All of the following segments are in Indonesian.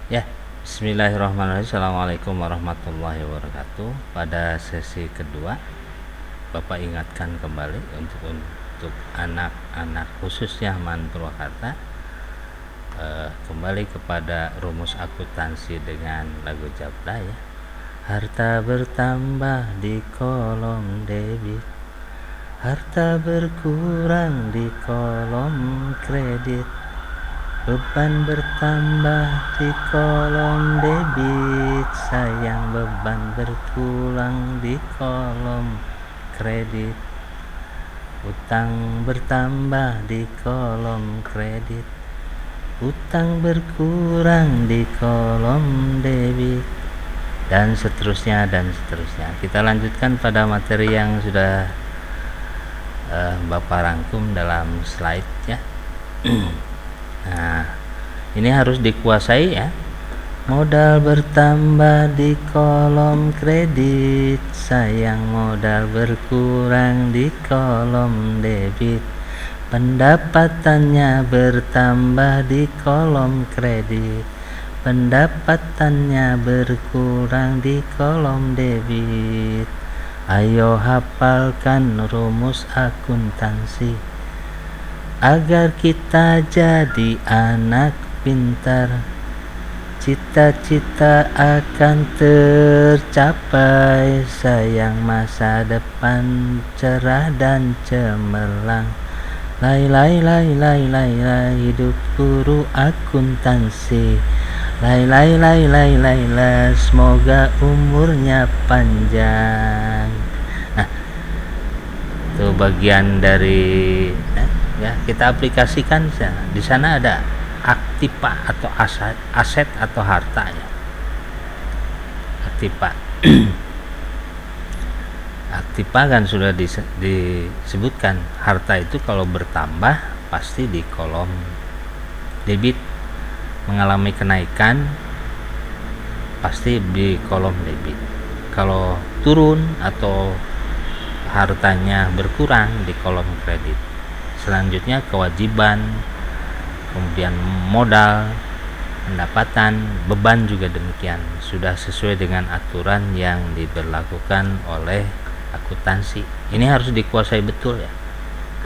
Ya, bismillahirrahmanirrahim. Assalamualaikum warahmatullahi wabarakatuh. Pada sesi kedua, Bapak ingatkan kembali untuk anak-anak khususnya Man Purwakarta, kembali kepada rumus akuntansi dengan lagu Japla ya. Harta bertambah di kolom debit, harta berkurang di kolom kredit, beban bertambah di kolom debit, sayang beban berkurang di kolom kredit. Utang bertambah di kolom kredit, utang berkurang di kolom debit, dan seterusnya dan seterusnya. Kita lanjutkan pada materi yang sudah Bapak rangkum dalam slide ya. Nah, ini harus dikuasai ya. Modal bertambah di kolom kredit, sayang modal berkurang di kolom debit, pendapatannya bertambah di kolom kredit, pendapatannya berkurang di kolom debit. Ayo hafalkan rumus akuntansi agar kita jadi anak pintar, cita-cita akan tercapai, sayang masa depan cerah dan cemerlang. Lai lai lai lai lai lai, hidup guru akuntansi. Lai lai lai lai lai lai, semoga umurnya panjang. Nah, itu bagian dari ya, kita aplikasikan di sana. Ada aktiva atau aset atau harta ya. Aktiva aktiva kan sudah disebutkan, harta itu kalau bertambah pasti di kolom debit, mengalami kenaikan pasti di kolom debit. Kalau turun atau hartanya berkurang di kolom kredit. Selanjutnya kewajiban, kemudian modal, pendapatan, beban juga demikian, sudah sesuai dengan aturan yang diberlakukan oleh akuntansi. Ini harus dikuasai betul ya.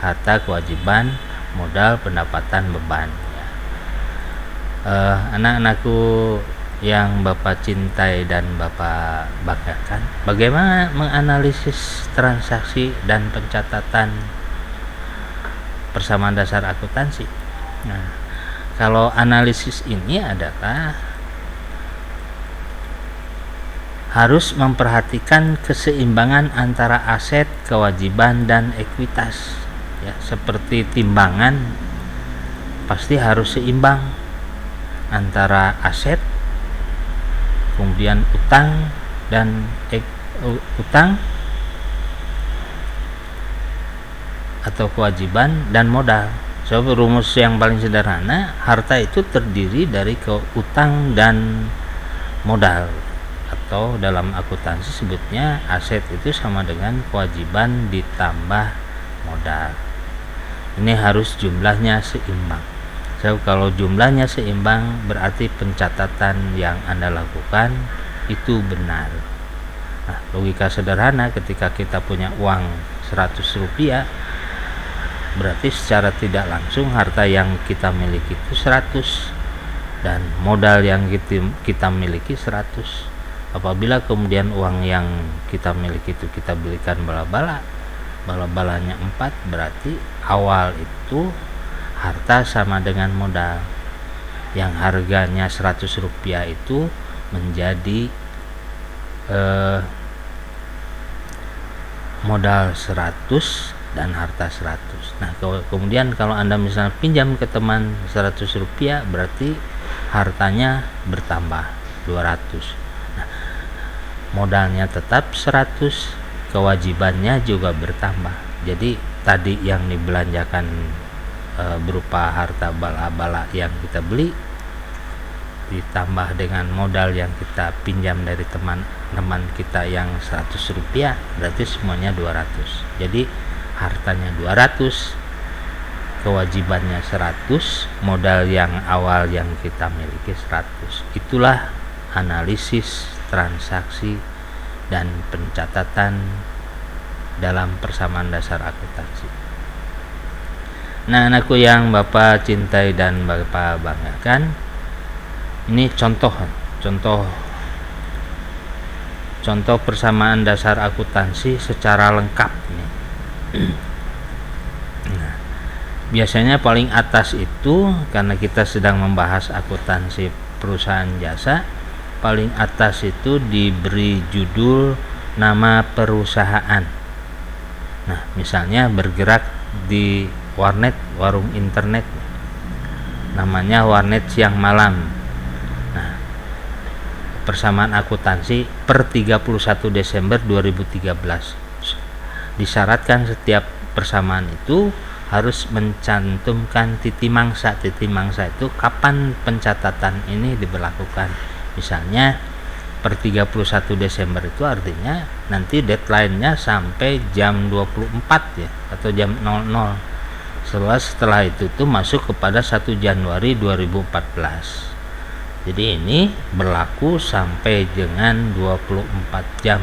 Harta, kewajiban, modal, pendapatan, beban ya. Anak-anakku yang Bapak cintai dan Bapak banggakan, bagaimana menganalisis transaksi dan pencatatan persamaan dasar akuntansi. Nah, kalau analisis ini adalah harus memperhatikan keseimbangan antara aset, kewajiban, dan ekuitas ya. Seperti timbangan pasti harus seimbang antara aset, kemudian utang dan utang atau kewajiban dan modal. So, rumus yang paling sederhana, harta itu terdiri dari utang dan modal, atau dalam akuntansi sebutnya aset itu sama dengan kewajiban ditambah modal. Ini harus jumlahnya seimbang. So, kalau jumlahnya seimbang berarti pencatatan yang Anda lakukan itu benar. Nah, logika sederhana, ketika kita punya uang 100 rupiah, berarti secara tidak langsung harta yang kita miliki itu 100 dan modal yang kita miliki 100. Apabila kemudian uang yang kita miliki itu kita belikan bala-balanya 4, berarti awal itu harta sama dengan modal. Yang harganya 100 rupiah itu menjadi modal 100 dan harta 100. Nah, kemudian kalau Anda misalnya pinjam ke teman 100 rupiah, berarti hartanya bertambah 200. Nah, modalnya tetap 100, kewajibannya juga bertambah. Jadi tadi yang dibelanjakan berupa harta bala-bala yang kita beli ditambah dengan modal yang kita pinjam dari teman-teman kita yang 100 rupiah, berarti semuanya 200. Jadi hartanya 200, kewajibannya 100, modal yang awal yang kita miliki 100. Itulah analisis transaksi dan pencatatan dalam persamaan dasar akuntansi. Nah, anakku yang Bapak cintai dan Bapak banggakan, ini contoh persamaan dasar akuntansi secara lengkap nih. Nah, biasanya paling atas itu, karena kita sedang membahas akuntansi perusahaan jasa, paling atas itu diberi judul nama perusahaan. Nah, misalnya bergerak di warnet, warung internet, namanya warnet siang malam. Nah, persamaan akuntansi per 31 Desember 2013. Disyaratkan setiap persamaan itu harus mencantumkan titik mangsa. Titik mangsa itu kapan pencatatan ini diberlakukan. Misalnya per 31 Desember itu artinya nanti deadline-nya sampai jam 24 ya, atau jam 00. Setelah itu tuh masuk kepada 1 Januari 2014. Jadi ini berlaku sampai dengan 24 jam.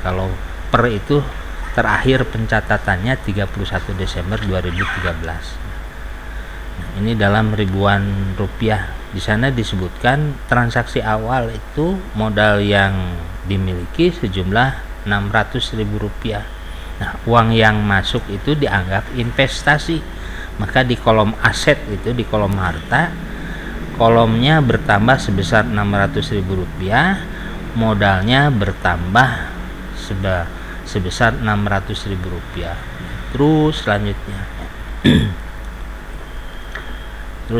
Kalau per itu terakhir pencatatannya 31 Desember 2013. Nah, ini dalam ribuan rupiah. Di sana disebutkan transaksi awal itu modal yang dimiliki sejumlah 600.000 rupiah. Nah, uang yang masuk itu dianggap investasi. Maka di kolom aset itu, di kolom harta, kolomnya bertambah sebesar 600.000 rupiah, modalnya bertambah sebesar 600.000 rupiah. Terus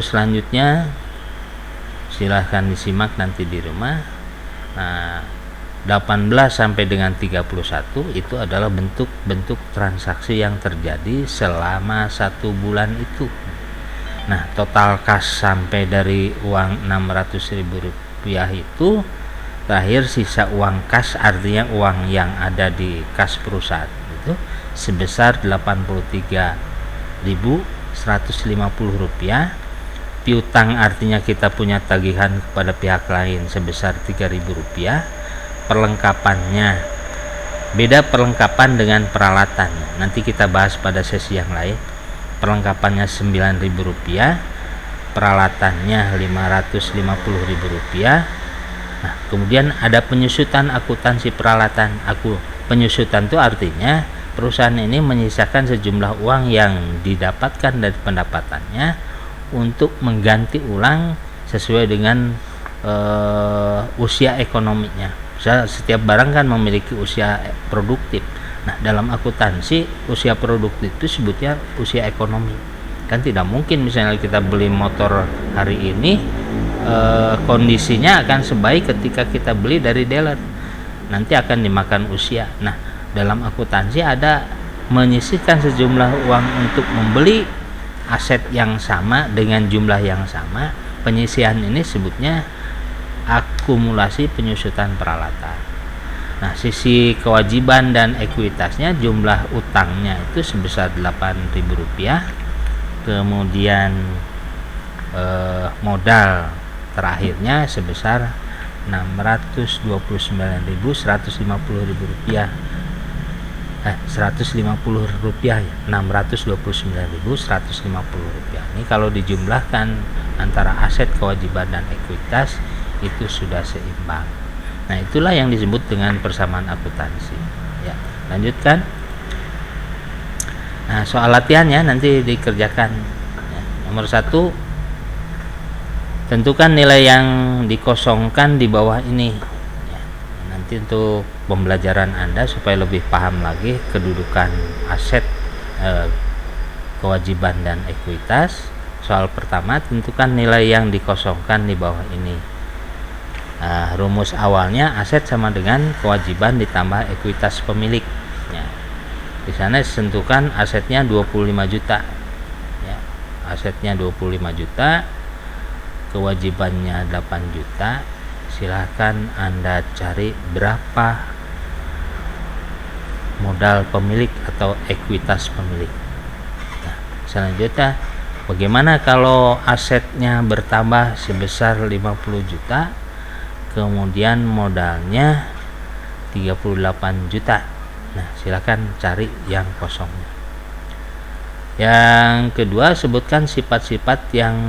selanjutnya silahkan disimak nanti di rumah. Nah, 18 sampai dengan 31 itu adalah bentuk-bentuk transaksi yang terjadi selama 1 bulan itu. Nah, total kas sampai dari uang 600.000 rupiah itu, terakhir sisa uang kas, artinya uang yang ada di kas perusahaan itu sebesar 83.150 rupiah. Piutang artinya kita punya tagihan kepada pihak lain sebesar 3.000 rupiah. Perlengkapannya beda, perlengkapan dengan peralatan nanti kita bahas pada sesi yang lain. Perlengkapannya 9.000 rupiah, peralatannya 550.000 rupiah. Nah, kemudian ada penyusutan akuntansi peralatan. Penyusutan itu artinya perusahaan ini menyisakan sejumlah uang yang didapatkan dari pendapatannya untuk mengganti ulang sesuai dengan usia ekonominya. Setiap barang kan memiliki usia produktif. Nah, dalam akuntansi usia produktif itu sebutnya usia ekonomi. Kan tidak mungkin misalnya kita beli motor hari ini kondisinya akan sebaik ketika kita beli dari dealer. Nanti akan dimakan usia. Nah, dalam akuntansi ada menyisihkan sejumlah uang untuk membeli aset yang sama dengan jumlah yang sama. Penyisihan ini sebutnya akumulasi penyusutan peralatan. Nah, sisi kewajiban dan ekuitasnya, jumlah utangnya itu sebesar 8.000 rupiah. Kemudian modal terakhirnya sebesar 629.150 rupiah. 150 rupiah ya, 629.150 rupiah. Ini kalau dijumlahkan antara aset, kewajiban dan ekuitas itu sudah seimbang. Nah, itulah yang disebut dengan persamaan akuntansi. Ya, lanjutkan. Nah, soal latihannya nanti dikerjakan. Ya, nomor 1, tentukan nilai yang dikosongkan di bawah ini. Ya, nanti untuk pembelajaran Anda supaya lebih paham lagi kedudukan aset, kewajiban dan ekuitas. Soal pertama, tentukan nilai yang dikosongkan di bawah ini. Rumus awalnya aset sama dengan kewajiban ditambah ekuitas pemilik. Ya. Di sana ditentukan asetnya 25 juta. Ya. Asetnya 25 juta, kewajibannya 8 juta. Silahkan Anda cari berapa modal pemilik atau ekuitas pemilik. Nah, Selanjutnya, bagaimana kalau asetnya bertambah sebesar 50 juta, kemudian modalnya 38 juta. Nah, silakan cari yang kosongnya. Yang kedua, sebutkan sifat-sifat yang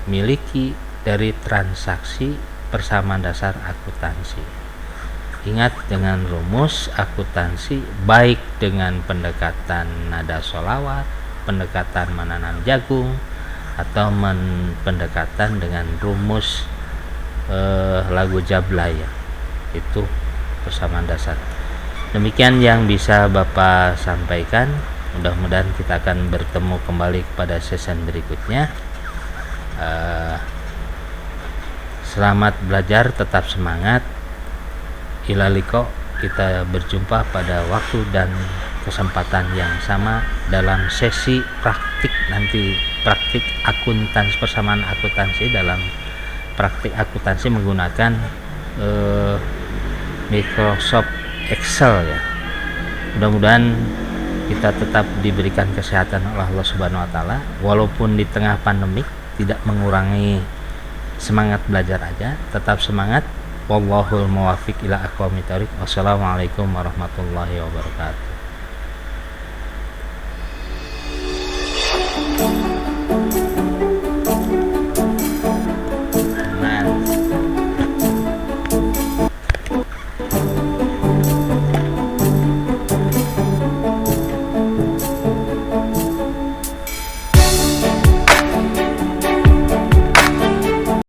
dimiliki dari transaksi persamaan dasar akuntansi. Ingat, dengan rumus akuntansi baik dengan pendekatan nada sholawat, pendekatan menanam jagung, atau pendekatan dengan rumus lagu jablay, itu persamaan dasar. Demikian yang bisa Bapak sampaikan. Mudah-mudahan kita akan bertemu kembali pada sesi berikutnya. Selamat belajar, tetap semangat. Ilaliko, kita berjumpa pada waktu dan kesempatan yang sama dalam sesi praktik nanti, praktik akuntansi, persamaan akuntansi dalam praktik akuntansi menggunakan Microsoft Excel ya. Mudah-mudahan kita tetap diberikan kesehatan oleh Allah Subhanahu wa taala, walaupun di tengah pandemik tidak mengurangi semangat belajar aja, tetap semangat. Wallahul muwaffiq ila aqwamit thoriq. Wassalamualaikum warahmatullahi wabarakatuh.